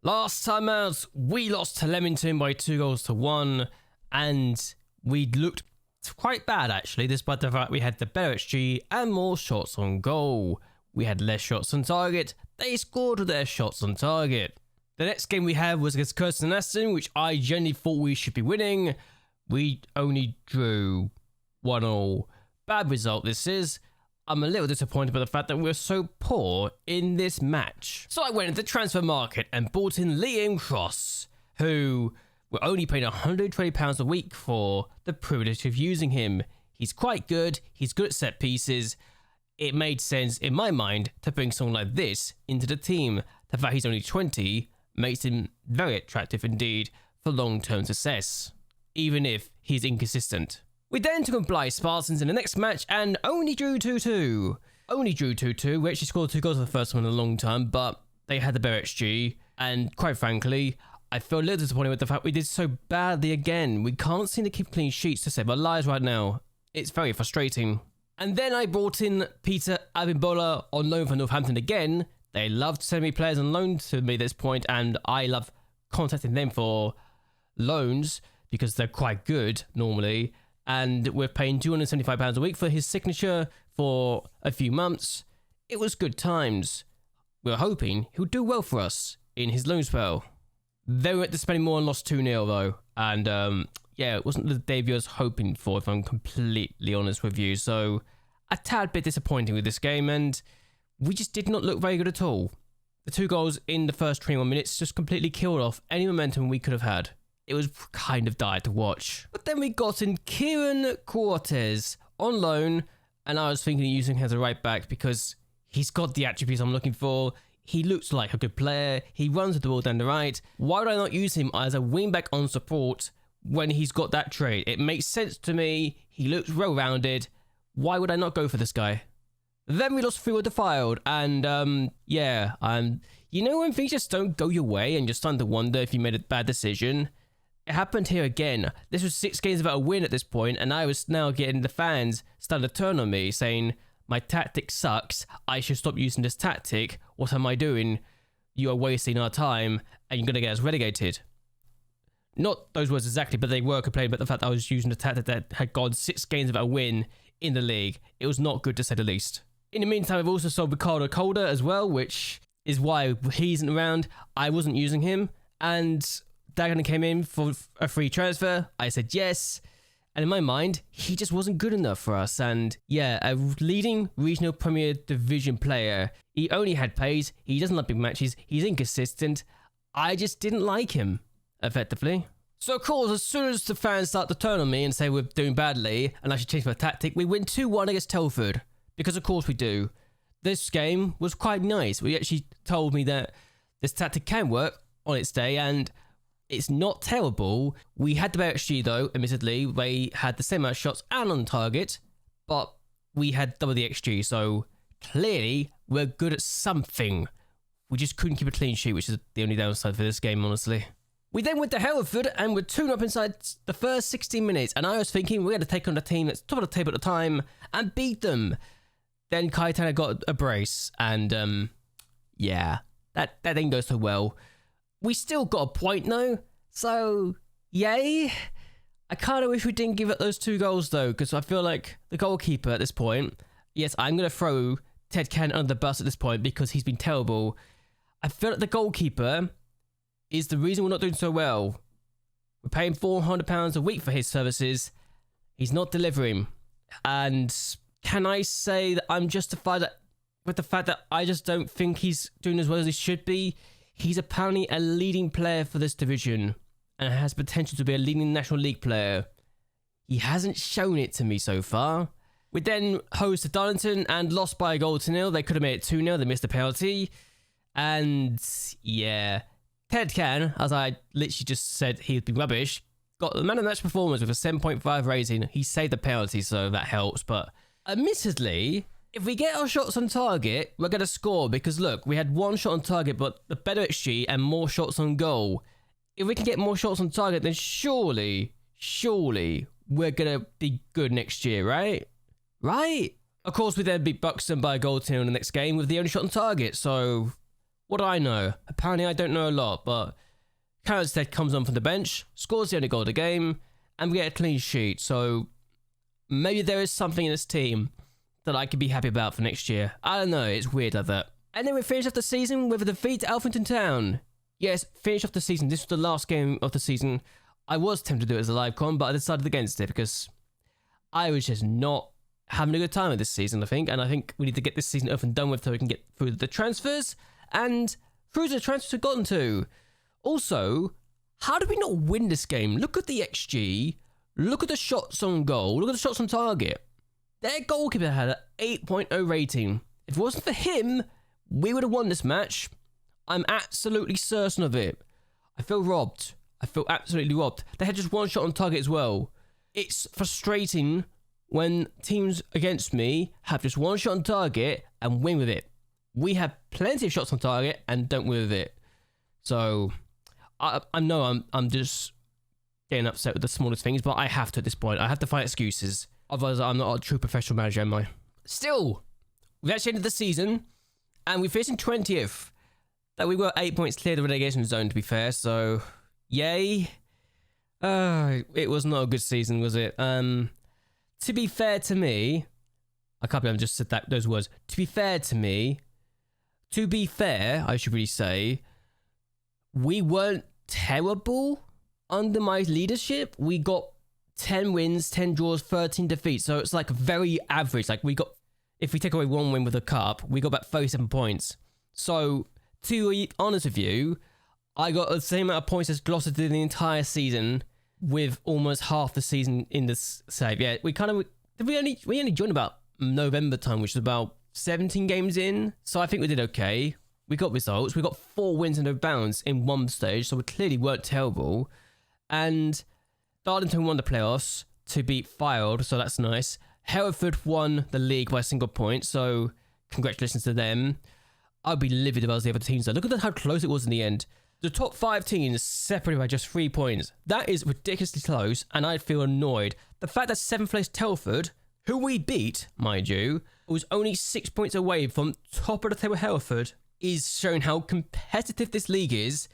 Last time out, we lost to Leamington by 2-1, and we looked quite bad actually, despite the fact we had the better XG and more shots on goal. We had less shots on target, they scored their shots on target. The next game we had was against Kirsten Aston, which I genuinely thought we should be winning. We only drew 1-1. Bad result this is. I'm a little disappointed by the fact that we were so poor in this match. So I went into the transfer market and bought in Liam Cross, who we're only paying £120 a week for the privilege of using him. He's quite good, he's good at set pieces. It made sense in my mind to bring someone like this into the team. The fact he's only 20 makes him very attractive indeed for long-term success, even if he's inconsistent. We then took on Blythe Spartans in the next match and only drew 2-2. We actually scored 2 goals for the first time in a long time, but they had the better XG. And quite frankly, I feel a little disappointed with the fact we did so badly again. We can't seem to keep clean sheets to save our lives right now. It's very frustrating. And then I brought in Peter Abimbola on loan for Northampton again. They loved sending me players on loan to me at this point, and I love contacting them for loans because they're quite good normally. And we're paying £275 a week for his signature for a few months. It was good times. We were hoping he'll do well for us in his loan spell. They went to spending more and lost 2-0 though. And yeah, it wasn't the debut I was hoping for, if I'm completely honest with you. So a tad bit disappointing with this game, and we just did not look very good at all. The 2 goals in the first 21 minutes just completely killed off any momentum we could have had. It was kind of dire to watch. But then we got in Kieran Cortez on loan, and I was thinking of using him as a right back because he's got the attributes I'm looking for. He looks like a good player. He runs with the ball down the right. Why would I not use him as a wingback on support when he's got that trait? It makes sense to me. He looks well-rounded. Why would I not go for this guy? Then we lost 3-1 to Defiled, and you know when things just don't go your way and you're starting to wonder if you made a bad decision? It happened here again. This was 6 games without a win at this point, and I was now getting the fans starting to turn on me, saying, my tactic sucks, I should stop using this tactic, what am I doing? You are wasting our time, and you're going to get us relegated. Not those words exactly, but they were complaining about the fact that I was using a tactic that had gone 6 games without a win in the league. It was not good to say the least. In the meantime, I've also sold Ricardo Calder as well, which is why he isn't around. I wasn't using him, and Dagon came in for a free transfer. I said yes, and in my mind, he just wasn't good enough for us. And yeah, a leading regional Premier Division player. He only had pace. He doesn't like big matches. He's inconsistent. I just didn't like him, effectively. So of course, as soon as the fans start to turn on me and say we're doing badly and I should change my tactic, we win 2-1 against Telford. Because of course we do. This game was quite nice. We actually told me that this tactic can work on its day, and it's not terrible. We had the better XG though, admittedly. We had the same amount of shots and on target, but we had double the XG, so clearly we're good at something. We just couldn't keep a clean sheet, which is the only downside for this game, honestly. We then went to Hereford and we're 2-0 up inside the first 16 minutes, and I was thinking we're going to take on a team that's top of the table at the time and beat them. Then Kaitana got a brace, and yeah, that didn't go so well. We still got a point though, so yay. I kind of wish we didn't give up those 2 goals though, because I feel like the goalkeeper at this point, yes, I'm going to throw Ted Can under the bus at this point because he's been terrible. I feel like the goalkeeper is the reason we're not doing so well. We're paying £400 a week for his services. He's not delivering. And can I say that I'm justified with the fact that I just don't think he's doing as well as he should be? He's apparently a leading player for this division and has potential to be a leading National League player. He hasn't shown it to me so far. We then hosted Darlington and lost by a goal to 0. They could have made it 2-0. They missed a penalty. And yeah, Ted Can, as I literally just said he'd been rubbish, got the man of the match performance with a 7.5 rating. He saved the penalty, so that helps. But admittedly, if we get our shots on target, we're going to score because look, we had 1 shot on target, but the better XG and more shots on goal. If we can get more shots on target, then surely we're going to be good next year, right? Right? Of course, we then beat Buxton by a goal to 0 in the next game with the only shot on target, so What do I know? Apparently I don't know a lot, but Carrotstead comes on from the bench, scores the only goal of the game, and we get a clean sheet. So maybe there is something in this team that I could be happy about for next year. I don't know, it's weird like that. And then we finish off the season with a defeat to Alphington Town. Yes, finish off the season. This was the last game of the season. I was tempted to do it as a live con, but I decided against it because I was just not having a good time with this season, I think. And I think we need to get this season over and done with so we can get through the transfers and through the transfers we've gotten to. Also, how did we not win this game? Look at the XG. Look at the shots on goal. Look at the shots on target. Their goalkeeper had an 8.0 rating. If it wasn't for him, we would have won this match. I'm absolutely certain of it. I feel robbed. I feel absolutely robbed. They had just one shot on target as well. It's frustrating when teams against me have just one shot on target and win with it. We have plenty of shots on target and don't win with it. So I know I'm just getting upset with the smallest things, but I have to at this point. I have to find excuses. Otherwise, I'm not a true professional manager, am I? Still, we've actually ended the season, and we're facing 20th. That we were 8 points clear of the relegation zone, to be fair, so yay. It was not a good season, was it? To be fair to me, I can't believe I just said those words. To be fair, I should really say, we weren't terrible under my leadership. We got 10 wins, 10 draws, 13 defeats. So it's like very average. Like we got, if we take away one win with a cup, we got about 37 points. So to be honest with you, I got the same amount of points as Gloucester did the entire season with almost half the season in this save. Yeah, we only joined about November time, which is about 17 games in. So I think we did okay. We got results. We got 4 wins and no bounds in one stage, so we clearly weren't terrible. And Darlington won the playoffs to beat Fylde, so that's nice. Hereford won the league by a single point, so congratulations to them. I'd be livid if I was the other teams though. Look at how close it was in the end. The top 5 teams separated by just 3 points. That is ridiculously close, and I'd feel annoyed. The fact that 7th place Telford, who we beat, mind you, was only 6 points away from top of the table Hereford, is showing how competitive this league is,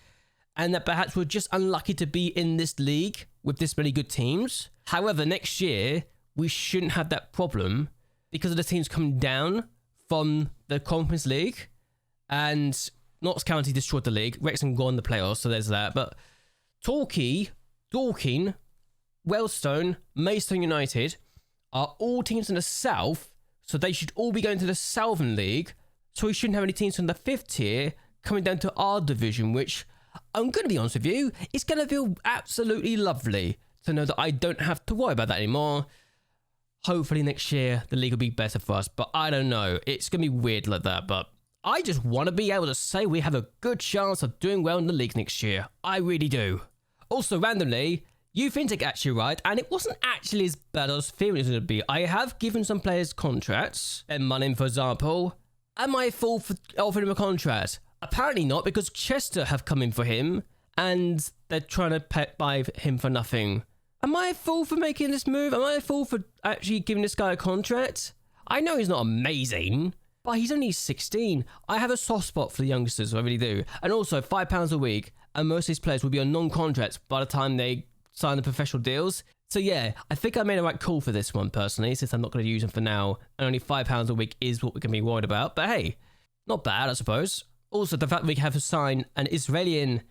and that perhaps we're just unlucky to be in this league with this many good teams. However, next year, we shouldn't have that problem because of the teams coming down from the Conference League, and Notts County destroyed the league. Wrexham gone the playoffs, so there's that. But Torquay, Dorking, Wellstone, Maidstone United are all teams in the south, so they should all be going to the Southern League. So we shouldn't have any teams from the 5th tier coming down to our division, which, I'm going to be honest with you, it's going to feel absolutely lovely to know that I don't have to worry about that anymore. Hopefully next year the league will be better for us, but I don't know. It's going to be weird like that, but I just want to be able to say we have a good chance of doing well in the league next year. I really do. Also, randomly, you think it actually right, and it wasn't actually as bad as I was fearing it was going to be. I have given some players contracts. Ben Munning, for example. Am I a fool for offering him a contract? Apparently not, because Chester have come in for him, and they're trying to buy him for nothing. Am I a fool for making this move? Am I a fool for actually giving this guy a contract? I know he's not amazing, but he's only 16. I have a soft spot for the youngsters, I really do. And also, £5 a week, and most of these players will be on non-contracts by the time they sign the professional deals. So yeah, I think I made a right call for this one personally, since I'm not going to use them for now, and only £5 a week is what we're going to be worried about. But hey, not bad, I suppose. Also, the fact that we have to sign an Israeli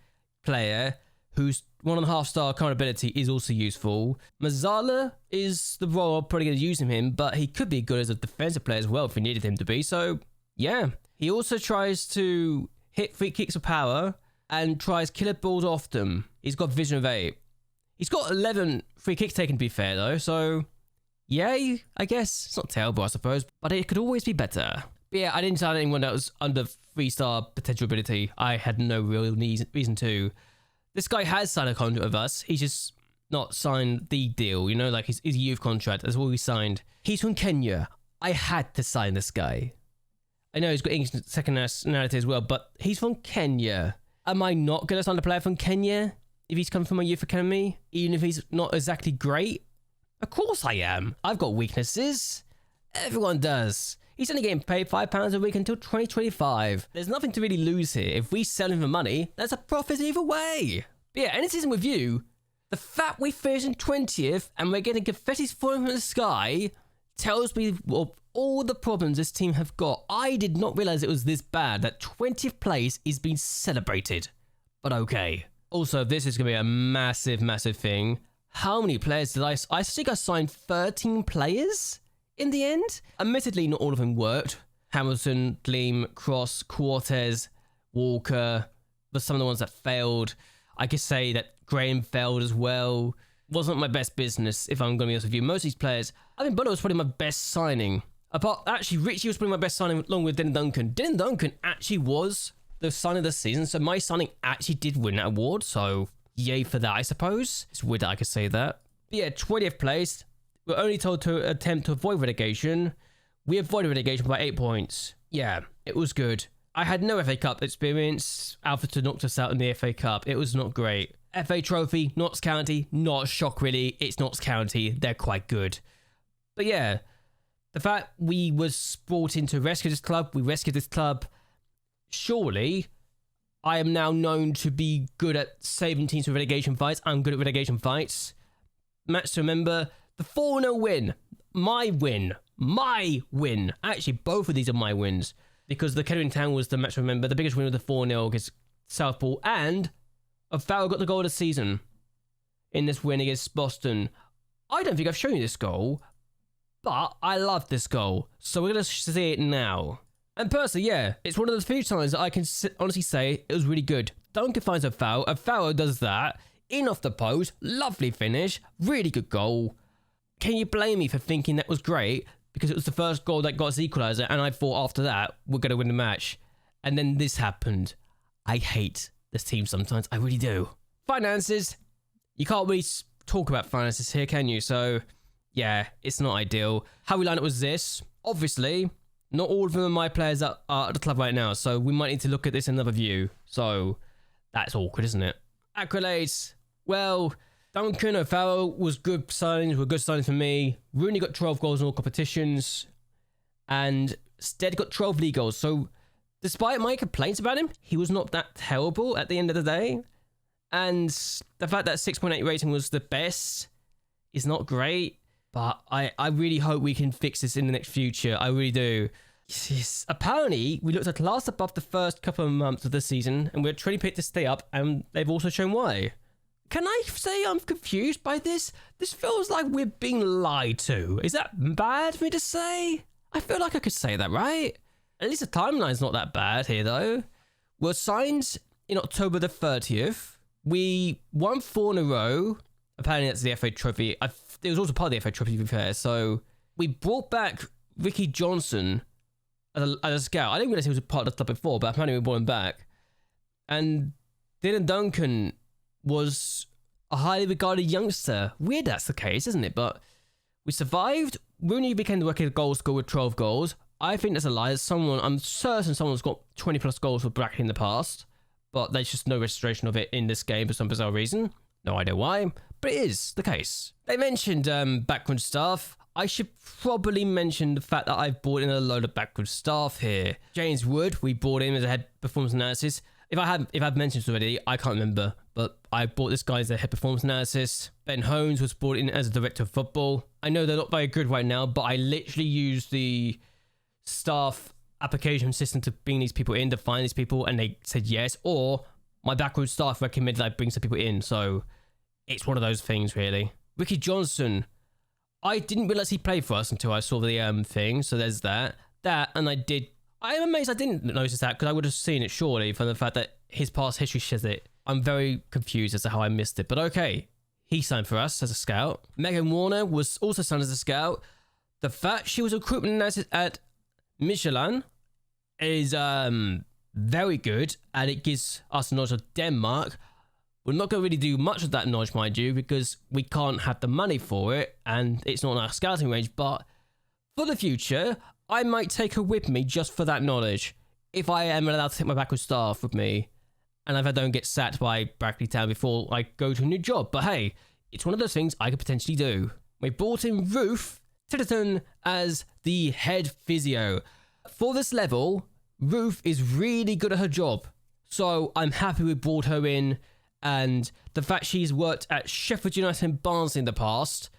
player whose 1.5-star current ability is also useful. Mazzala is the role I'm probably going to use him, but he could be good as a defensive player as well if we needed him to be. So yeah, he also tries to hit free kicks of power and tries killer balls off them. He's got vision of 8. He's got 11 free kicks taken, to be fair, though, so yay, I guess. It's not terrible, I suppose, but it could always be better. But yeah, I didn't sign anyone that was under 3-star potential ability. I had no real reason to. This guy has signed a contract with us. He's just not signed the deal, you know, like his youth contract. That's what we signed. He's from Kenya. I had to sign this guy. I know he's got English second nationality as well, but he's from Kenya. Am I not going to sign a player from Kenya if he's come from my youth academy, even if he's not exactly great? Of course I am. I've got weaknesses. Everyone does. He's only getting paid £5 a week until 2025. There's nothing to really lose here. If we sell him for money, that's a profit either way. But yeah, end of season review. The fact we finished in 20th and we're getting confettis falling from the sky tells me of all the problems this team have got. I did not realize it was this bad, that 20th place is being celebrated. But okay. Also, this is going to be a massive, massive thing. How many players did I think I signed 13 players in the end? Admittedly, not all of them worked. Hamilton, Gleam, Cross, Cortez, Walker were some of the ones that failed. I could say that Graham failed as well. Wasn't my best business, if I'm going to be honest with you. Most of these players, I mean, Bono was probably my best signing. Actually, Richie was probably my best signing along with Dylan Duncan. Dylan Duncan actually was the signing of the season, so my signing actually did win that award, so yay for that, I suppose. It's weird that I could say that. But yeah, 20th place. We're only told to attempt to avoid relegation. We avoided relegation by 8 points. Yeah, it was good. I had no FA Cup experience. Alfreton knocked us out in the FA Cup. It was not great. FA Trophy, Notts County, not a shock really. It's Notts County. They're quite good. But yeah, the fact we was brought in to rescue this club, we rescued this club. Surely, I am now known to be good at saving teams from relegation fights. I'm good at relegation fights. Match to remember, the 4-0 win. My win. Actually, both of these are my wins. Because the Kettering Town was the match to remember. The biggest win was the 4-0 against Southport. And Farrell got the goal of the season in this win against Boston. I don't think I've shown you this goal, but I love this goal. So we're going to see it now. And personally, yeah, it's one of the few times that I can honestly say it was really good. Duncan finds a foul. A foul does that. In off the post. Lovely finish. Really good goal. Can you blame me for thinking that was great? Because it was the first goal that got us equaliser, and I thought after that, we're going to win the match. And then this happened. I hate this team sometimes. I really do. Finances. You can't really talk about finances here, can you? So, yeah, it's not ideal. How we lined up was this. Obviously, not all of them are my players that are at the club right now, so we might need to look at this in another view. So, that's awkward, isn't it? Accolades. Well, Duncan O'Farrell was good signings, were good signings for me. Rooney got 12 goals in all competitions. And Stead got 12 league goals. So, despite my complaints about him, he was not that terrible at the end of the day. And the fact that 6.8 rating was the best is not great. But I really hope we can fix this in the next future. I really do. Yes. Apparently, we looked at last above the first couple of months of the season, and we're trying to pick to stay up, and they've also shown why. Can I say I'm confused by this? This feels like we're being lied to. Is that bad for me to say? I feel like I could say that, right? At least the timeline's not that bad here, though. We're signed in October the 30th. We won 4 in a row. Apparently, that's the FA Trophy. It was also part of the FA Trophy, to be fair. So, we brought back Ricky Johnson as a scout. I didn't realize he was a part of the club before, but apparently we brought him back. And Dylan Duncan was a highly regarded youngster. Weird that's the case, isn't it? But we survived. Rooney became the record goal scorer with 12 goals. I think that's a lie. I'm certain someone's got 20 plus goals for Brackley in the past, but there's just no registration of it in this game for some bizarre reason. No idea why, but it is the case. They mentioned background staff. I should probably mention the fact that I've brought in a load of background staff here. James Wood, we brought in as a head performance analysis. If I've mentioned this already, I can't remember, but I brought this guy as a head performance analysis. Ben Holmes was brought in as a director of football. I know they're not very good right now, but I literally used the staff application system to bring these people in, to find these people, and they said yes, or my backroom staff recommended I bring some people in, so it's one of those things, really. Ricky Johnson, I didn't realize he played for us until I saw the thing, so there's that. And I am amazed I didn't notice that, because I would have seen it surely from the fact that his past history says it. I'm very confused as to how I missed it, but okay. He signed for us as a scout. Megan Warner was also signed as a scout. The fact she was a recruitment analyst at Michelin is very good, and it gives us knowledge of Denmark. We're not going to really do much of that knowledge, mind you, because we can't have the money for it, and it's not in our scouting range, but for the future, I might take her with me just for that knowledge, if I am allowed to take my backroom staff with me, and if I don't get sacked by Brackley Town before I go to a new job. But hey, it's one of those things I could potentially do. We brought in Ruth Titterton as the head physio. For this level, Ruth is really good at her job. So I'm happy we brought her in, and the fact she's worked at Sheffield United and Barnsley in the past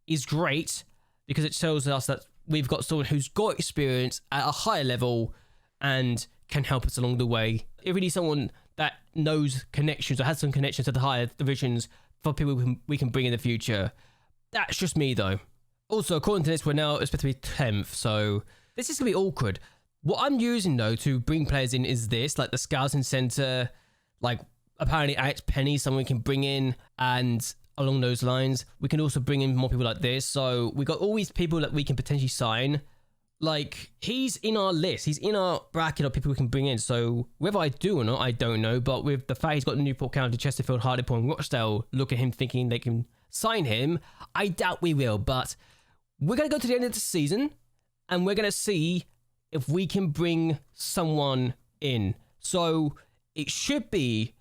is great because it shows us that we've got someone who's got experience at a higher level and can help us along the way. If we need someone that knows connections or has some connections to the higher divisions for people we can bring in the future. That's just me though. Also, according to this, we're now expected to be 10th, so this is going to be awkward. What I'm using though to bring players in is this, like the scouting center, like apparently Alex Penny, someone we can bring in, and along those lines, we can also bring in more people like this. So we got all these people that we can potentially sign. Like, he's in our list. He's in our bracket of people we can bring in. So whether I do or not, I don't know. But with the fact he's got the Newport County, Chesterfield, Hartlepool, and Rochdale, look at him thinking they can sign him. I doubt we will. But we're going to go to the end of the season, and we're going to see if we can bring someone in. So it should be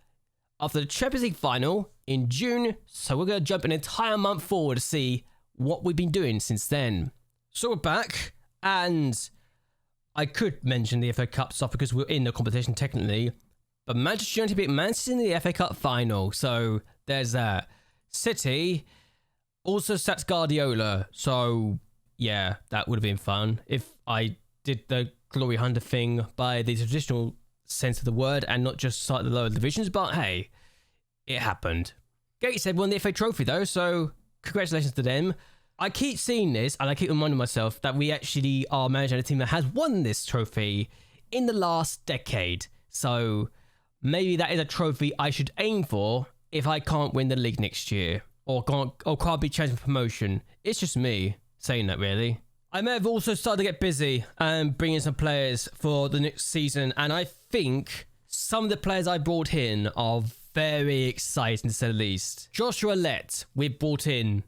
after the Champions League final in June. So we're going to jump an entire month forward to see what we've been doing since then. So we're back. And I could mention the FA Cup stuff because we're in the competition technically, but Manchester United beat Manchester in the FA Cup final. So there's City, also Sats Guardiola. So yeah, that would have been fun if I did the Glory Hunter thing by the traditional sense of the word and not just start the lower divisions. But hey, it happened. Gateshead won the FA Trophy though, so congratulations to them. I keep seeing this, and I keep reminding myself that we actually are managing a team that has won this trophy in the last decade. So maybe that is a trophy I should aim for if I can't win the league next year, or can't be chasing promotion. It's just me saying that, really. I may have also started to get busy and bring in some players for the next season, and I think some of the players I brought in are very exciting to say the least. Joshua Lett, we've brought in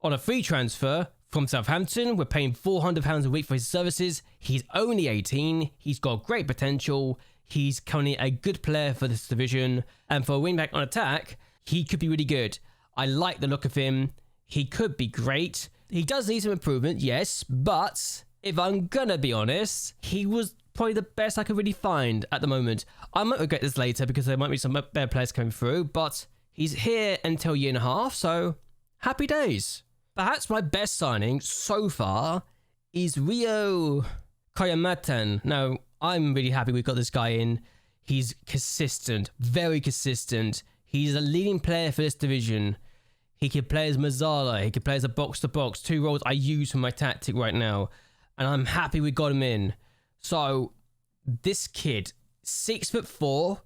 on a free transfer from Southampton. We're paying £400 a week for his services. He's only 18. He's got great potential. He's currently a good player for this division. And for a wing-back on attack, he could be really good. I like the look of him. He could be great. He does need some improvement, yes. But if I'm going to be honest, he was probably the best I could really find at the moment. I might regret this later because there might be some better players coming through. But he's here until a year and a half, so happy days. Perhaps my best signing so far is Rio Kayamatan. Now, I'm really happy we got this guy in. He's consistent, very consistent. He's a leading player for this division. He can play as Mazzala. He can play as a box-to-box, two roles I use for my tactic right now. And I'm happy we got him in. So, this kid, 6'4",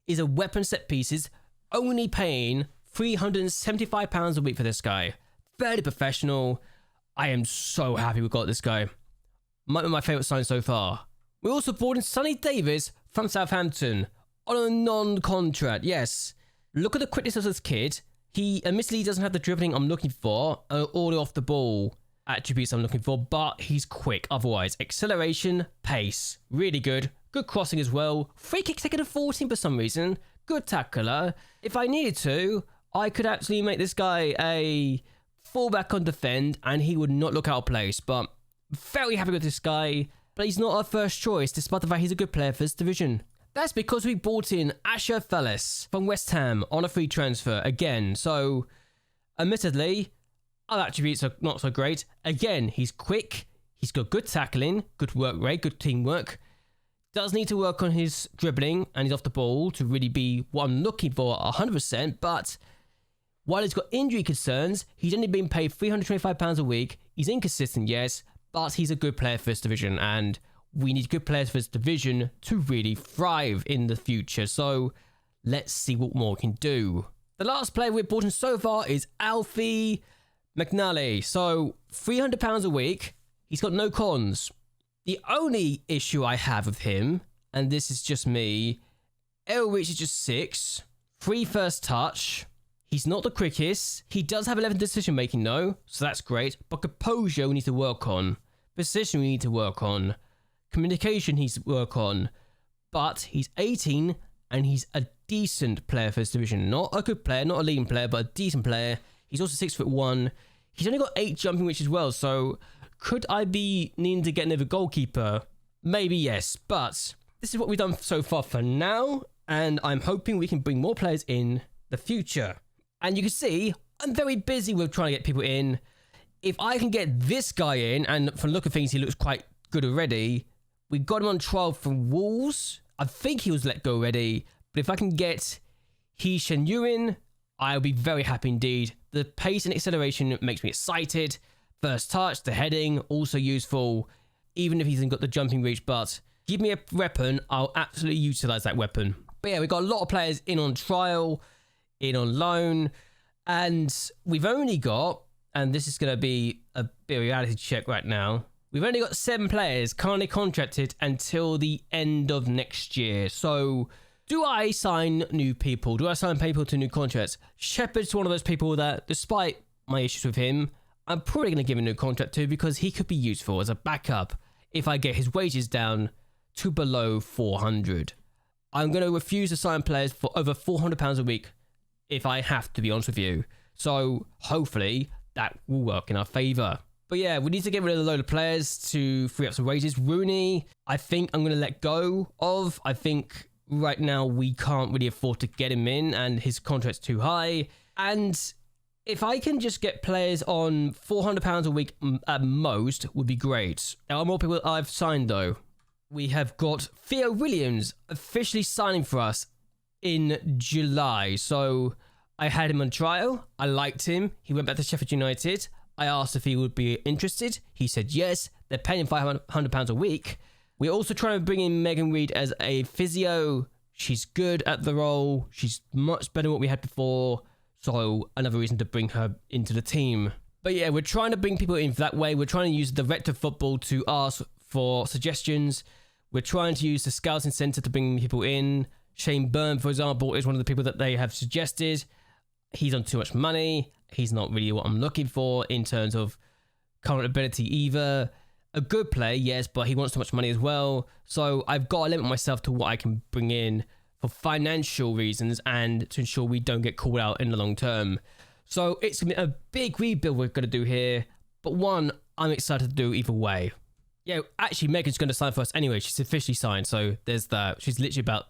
is a weapon set pieces, only paying £375 a week for this guy. Fairly professional. I am so happy we got this guy. Might be my favourite sign so far. We also brought in Sonny Davis from Southampton on a non-contract. Yes. Look at the quickness of this kid. He admittedly doesn't have the dribbling I'm looking for, or the off the ball attributes I'm looking for, but he's quick otherwise. Acceleration, pace, really good. Good crossing as well. Free kick taken at 14 for some reason. Good tackler. If I needed to, I could actually make this guy a fullback on defend, and he would not look out of place. But very happy with this guy. But he's not our first choice, despite the fact he's a good player for this division. That's because we brought in Asher Fellis from West Ham on a free transfer again. So, admittedly, our attributes are not so great. Again, he's quick. He's got good tackling, good work rate, good teamwork. Does need to work on his dribbling and he's off the ball to really be what I'm looking for 100%. But while he's got injury concerns, he's only been paid £325 a week. He's inconsistent, yes, but he's a good player for this division, and we need good players for this division to really thrive in the future. So let's see what more we can do. The last player we've brought in so far is Alfie McNally. So £300 a week. He's got no cons. The only issue I have with him, and this is just me, aerial reach is just 6. Free first touch. He's not the quickest. He does have 11 decision making though, so that's great. But composure we need to work on. Position we need to work on. Communication he needs to work on. But he's 18 and he's a decent player for this division. Not a good player, not a leading player, but a decent player. He's also 6'1". He's only got 8 jumping reach as well, so could I be needing to get another goalkeeper? Maybe yes, but this is what we've done so far for now, and I'm hoping we can bring more players in the future. And you can see, I'm very busy with trying to get people in. If I can get this guy in, and from the look of things, he looks quite good already. We got him on trial from Wolves. I think he was let go already, but if I can get He Shen Yu in, I'll be very happy indeed. The pace and acceleration makes me excited. First touch, the heading, also useful, even if he hasn't got the jumping reach, but give me a weapon, I'll absolutely utilize that weapon. But yeah, we've got a lot of players in on trial, in on loan, and we've only got, and this is going to be a bit of a reality check right now, we've only got 7 players currently contracted until the end of next year. So do I sign new people? Do I sign people to new contracts? Shepard's one of those people that, despite my issues with him, I'm probably going to give him a new contract to because he could be useful as a backup if I get his wages down to below 400. I'm going to refuse to sign players for over £400 a week if I have to be honest with you. So hopefully that will work in our favour. But yeah, we need to get rid of a load of players to free up some wages. Rooney, I think I'm going to let go of. I think right now we can't really afford to get him in and his contract's too high. And if I can just get players on £400 a week at most would be great. There are more people I've signed though. We have got Theo Williams officially signing for us in July. So I had him on trial. I liked him. He went back to Sheffield United. I asked if he would be interested. He said yes. They're paying him £500 a week. We're also trying to bring in Megan Reid as a physio. She's good at the role. She's much better than what we had before. So another reason to bring her into the team. But yeah, we're trying to bring people in that way. We're trying to use the Director of Football to ask for suggestions. We're trying to use the Scouting Centre to bring people in. Shane Byrne, for example, is one of the people that they have suggested. He's on too much money. He's not really what I'm looking for in terms of current ability either. A good player, yes, but he wants too much money as well. So I've got to limit myself to what I can bring in for financial reasons and to ensure we don't get called out in the long term. So it's going to be a big rebuild we're going to do here, but one I'm excited to do either way. Yeah, actually Megan's going to sign for us anyway. She's officially signed, so there's that. She's literally about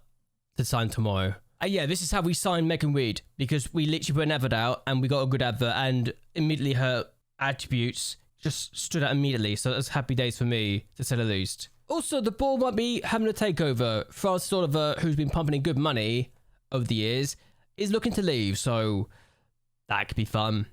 to sign tomorrow. And yeah, this is how we signed Megan Reid, because we literally put an advert out and we got a good advert and immediately her attributes just stood out immediately. So that's happy days for me, to say the least. Also, the ball might be having a takeover. Francis Oliver, who's been pumping in good money over the years, is looking to leave, so that could be fun.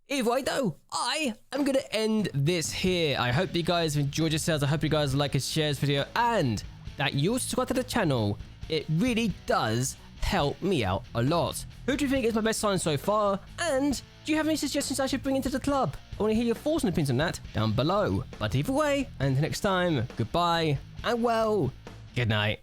Either way though, I am going to end this here. I hope you guys have enjoyed yourselves. I hope you guys like and share this video and that you subscribe to the channel. It really does help me out a lot. Who do you think is my best sign so far? And do you have any suggestions I should bring into the club? I want to hear your thoughts and opinions on that down below. But either way, until next time, goodbye and well, good night.